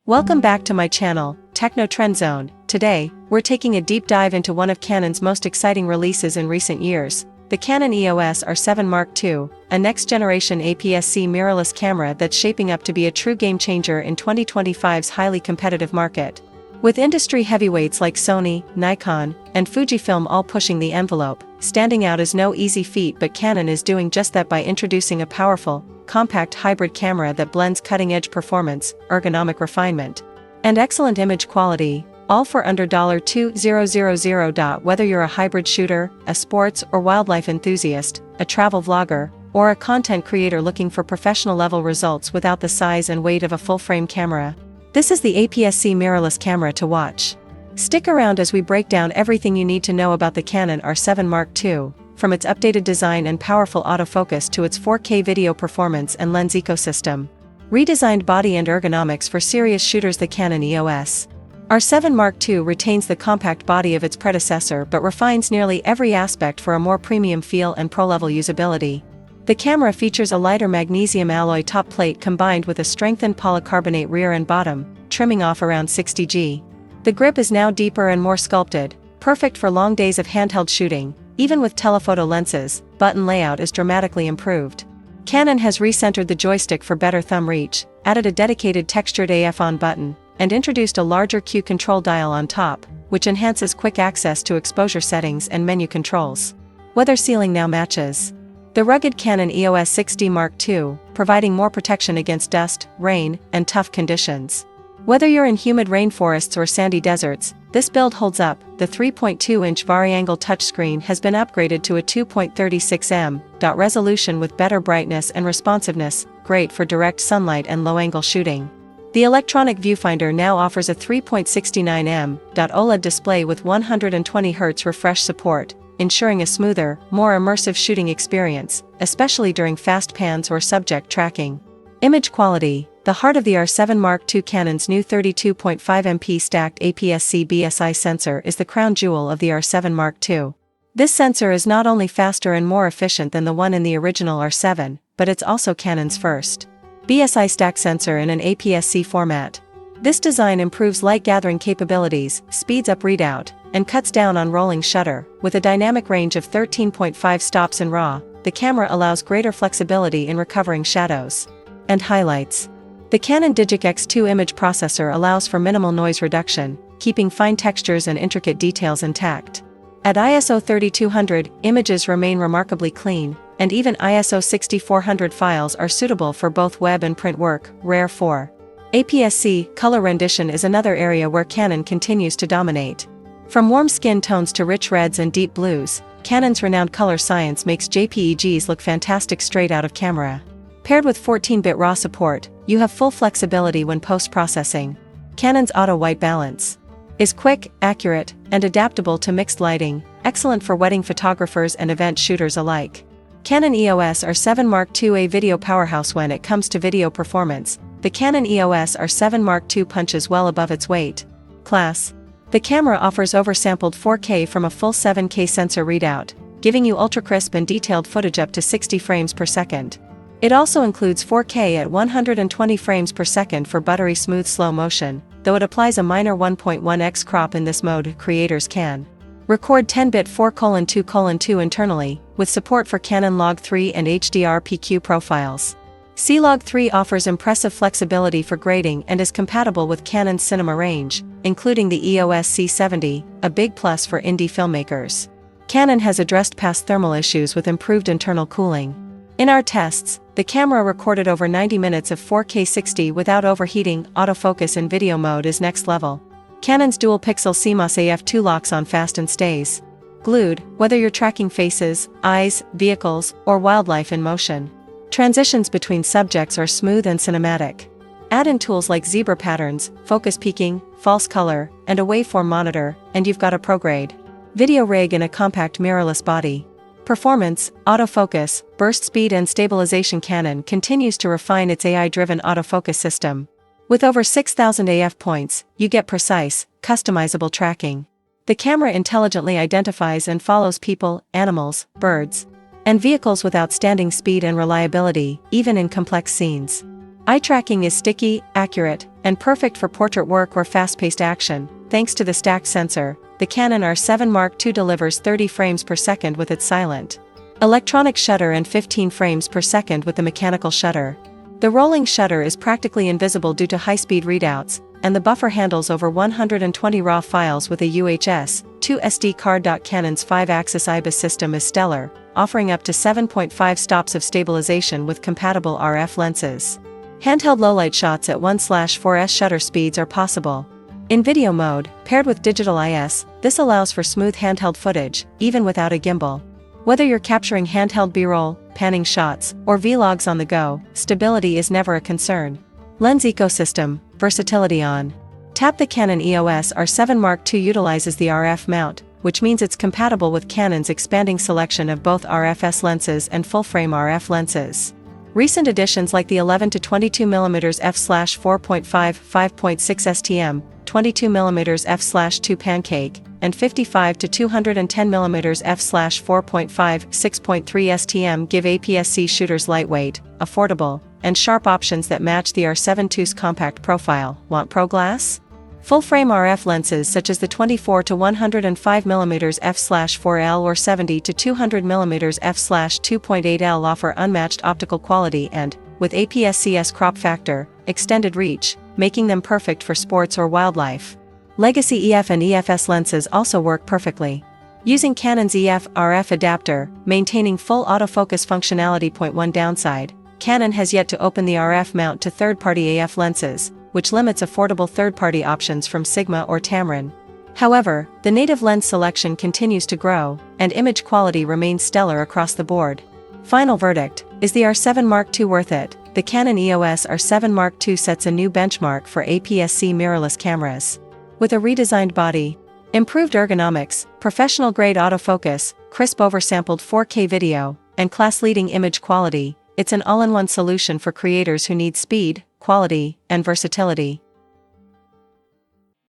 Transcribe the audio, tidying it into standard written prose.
Welcome back to my channel, Techno Trend Zone. Today, we're taking a deep dive into one of Canon's most exciting releases in recent years, the Canon EOS R7 Mark II, a next-generation APS-C mirrorless camera that's shaping up to be a true game-changer in 2025's highly competitive market. With industry heavyweights like Sony, Nikon, and Fujifilm all pushing the envelope, standing out is no easy feat, but Canon is doing just that by introducing a powerful, compact hybrid camera that blends cutting-edge performance, ergonomic refinement, and excellent image quality, all for under $2,000. Whether you're a hybrid shooter, a sports or wildlife enthusiast, a travel vlogger, or a content creator looking for professional-level results without the size and weight of a full-frame camera, this is the APS-C mirrorless camera to watch. Stick around as we break down everything you need to know about the Canon R7 Mark II, from its updated design and powerful autofocus to its 4K video performance and lens ecosystem. Redesigned body and ergonomics for serious shooters. The Canon EOS R7 Mark II retains the compact body of its predecessor but refines nearly every aspect for a more premium feel and pro-level usability. The camera features a lighter magnesium alloy top plate combined with a strengthened polycarbonate rear and bottom, trimming off around 60 G. The grip is now deeper and more sculpted, perfect for long days of handheld shooting. Even with telephoto lenses, button layout is dramatically improved. Canon has recentered the joystick for better thumb reach, added a dedicated textured AF on button, and introduced a larger Q control dial on top, which enhances quick access to exposure settings and menu controls. Weather sealing now matches the rugged Canon EOS 6D Mark II, providing more protection against dust, rain, and tough conditions. Whether you're in humid rainforests or sandy deserts, this build holds up. The 3.2-inch vari-angle touchscreen has been upgraded to a 2.36 resolution with better brightness and responsiveness, great for direct sunlight and low-angle shooting. The electronic viewfinder now offers a 3.69 OLED display with 120 Hz refresh support, ensuring a smoother, more immersive shooting experience, especially during fast pans or subject tracking. Image quality. The heart of the R7 Mark II, Canon's new 32.5MP stacked APS-C BSI sensor, is the crown jewel of the R7 Mark II. This sensor is not only faster and more efficient than the one in the original R7, but it's also Canon's first BSI stack sensor in an APS-C format. This design improves light gathering capabilities, speeds up readout, and cuts down on rolling shutter. With a dynamic range of 13.5 stops in RAW, the camera allows greater flexibility in recovering shadows and highlights. The Canon Digic X2 image processor allows for minimal noise reduction, keeping fine textures and intricate details intact. At ISO 3200, images remain remarkably clean, and even ISO 6400 files are suitable for both web and print work, rare for APS-C. Color rendition is another area where Canon continues to dominate. From warm skin tones to rich reds and deep blues, Canon's renowned color science makes JPEGs look fantastic straight out of camera. Paired with 14-bit RAW support, you have full flexibility when post-processing. Canon's auto white balance is quick, accurate, and adaptable to mixed lighting, excellent for wedding photographers and event shooters alike. Canon EOS R7 Mark II, a video powerhouse. When it comes to video performance, the Canon EOS R7 Mark II punches well above its weight class. The camera offers oversampled 4K from a full 7K sensor readout, giving you ultra-crisp and detailed footage up to 60 frames per second. It also includes 4K at 120 frames per second for buttery smooth slow motion, though it applies a minor 1.1x crop in this mode. Creators can record 10-bit 4:2:2 internally, with support for Canon Log 3 and HDR PQ profiles. C-Log 3 offers impressive flexibility for grading and is compatible with Canon's cinema range, including the EOS C70, a big plus for indie filmmakers. Canon has addressed past thermal issues with improved internal cooling. In our tests, the camera recorded over 90 minutes of 4K 60 without overheating. Autofocus in video mode is next level. Canon's dual-pixel CMOS AF2 locks on fast and stays glued, whether you're tracking faces, eyes, vehicles, or wildlife in motion. Transitions between subjects are smooth and cinematic. Add in tools like zebra patterns, focus peaking, false color, and a waveform monitor, and you've got a pro-grade video rig in a compact mirrorless body. Performance, autofocus, burst speed and stabilization. Canon continues to refine its AI-driven autofocus system. With over 6,000 AF points, you get precise, customizable tracking. The camera intelligently identifies and follows people, animals, birds, and vehicles with outstanding speed and reliability, even in complex scenes. Eye tracking is sticky, accurate, and perfect for portrait work or fast-paced action. Thanks to the stacked sensor, the Canon R7 Mark II delivers 30 frames per second with its silent electronic shutter and 15 frames per second with the mechanical shutter. The rolling shutter is practically invisible due to high-speed readouts, and the buffer handles over 120 RAW files with a UHS, 2 SD card. Canon's 5-axis IBIS system is stellar, offering up to 7.5 stops of stabilization with compatible RF lenses. Handheld low-light shots at 1/4s shutter speeds are possible. In video mode, paired with digital IS, this allows for smooth handheld footage, even without a gimbal. Whether you're capturing handheld B-roll, panning shots, or vlogs on the go, stability is never a concern. Lens ecosystem, versatility on tap. The Canon EOS R7 Mark II utilizes the RF mount, which means it's compatible with Canon's expanding selection of both RFS lenses and full-frame RF lenses. Recent additions like the 11 to 22mm f/4.5 5.6 STM, 22mm f/2 pancake, and 55 to 210mm f/4.5 6.3 STM give APS-C shooters lightweight, affordable, and sharp options that match the R7 II's compact profile. Want pro glass? Full-frame RF lenses such as the 24 to 105mm f/4L or 70 to 200mm f/2.8L offer unmatched optical quality and, with APS-C's crop factor, extended reach, making them perfect for sports or wildlife. Legacy EF and EFS lenses also work perfectly. Using Canon's EF-RF adapter, maintaining full autofocus functionality. One downside: Canon has yet to open the RF mount to third-party AF lenses, which limits affordable third-party options from Sigma or Tamron. However, the native lens selection continues to grow, and image quality remains stellar across the board. Final verdict: is the R7 Mark II worth it? The Canon EOS R7 Mark II sets a new benchmark for APS-C mirrorless cameras. With a redesigned body, improved ergonomics, professional-grade autofocus, crisp oversampled 4K video, and class-leading image quality, it's an all-in-one solution for creators who need speed, quality, and versatility.